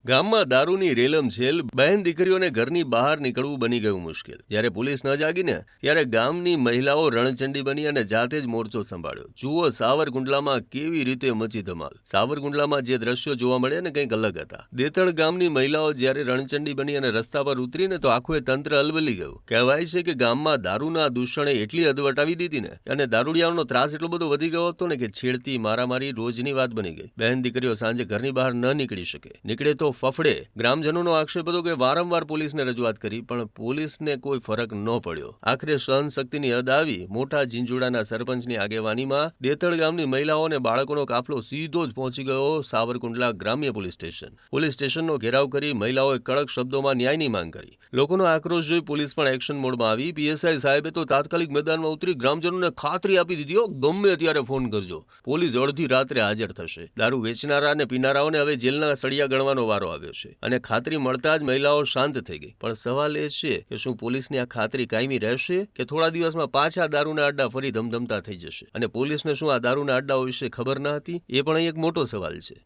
ગામમાં દારૂની રેલમછેલ, બહેન દીકરીઓને ઘરની બહાર નીકળવું બની ગયું મુશ્કેલ. જ્યારે પોલીસ ન જાગીને ત્યારે ગામની મહિલાઓ રણચંડી બની અને જાતે જ મોરચો સંભાળ્યો. જુઓ સાવરકુંડલામાં કેવી રીતે મચી ધમાલ. સાવરકુંડલામાં જે દ્રશ્યો જોવા મળ્યા ને કંઈક અલગ હતા. દેતળ ગામની મહિલાઓ જ્યારે રણચંડી બની અને રસ્તા પર ઉતરીને તો આખું તંત્ર અલબલી ગયું. કહેવાય છે કે ગામમાં દારૂના દૂષણે એટલી અદવટાવી દીધી ને અને દારૂડિયાઓનો ત્રાસ એટલો બધો વધી ગયો હતો ને કે છેડતી મારામારી રોજની વાત બની ગઈ. બહેન દીકરીઓ સાંજે ઘરની બહાર ન નીકળી શકે, નીકળે તો ફફડે. ગ્રામજનોનો આક્ષેપ હતો કે વારંવાર પોલીસને રજૂઆત કરી પણ પોલીસને કોઈ ફરક ન પડ્યો. આખરે સહનશક્તિની હદ આવી. મોટા ઝીંઝુડાના સરપંચની આગેવાનીમાં દેતળ ગામની મહિલાઓ અને બાળકોનો કાફલો સીધો જ પહોંચી ગયો સાવરકુંડલા ગ્રામ્ય પોલીસ સ્ટેશન. પોલીસ સ્ટેશનનો ઘેરાવ કરી મહિલાઓએ કડક શબ્દોમાં ન્યાયની માંગ કરી. લોકોનો આક્રોશ જોઈ પોલીસ પણ એક્શન મોડમાં આવી. પીએસઆઈ સાહેબે તો તાત્કાલિક મેદાનમાં ઉતરી ગ્રામજનોને ખાતરી આપી દીધી, ગમે ત્યારે ફોન કરજો, પોલીસ અડધી રાત્રે હાજર થશે. દારૂ વેચનારા અને પીનારાઓને હવે જેલના સળિયા ગણવાનો વારો આવ્યો છે અને ખાતરી મળતા જ મહિલાઓ શાંત થઈ ગઈ. પણ સવાલ એ છે કે શું પોલીસની આ ખાતરી કાયમી રહેશે કે થોડા દિવસમાં પાછા દારૂના અડ્ડા ફરી ધમધમતા થઈ જશે? અને પોલીસને શું આ દારૂના અડ્ડાઓ વિશે ખબર ન હતી? એ પણ અહીં એક મોટો સવાલ છે.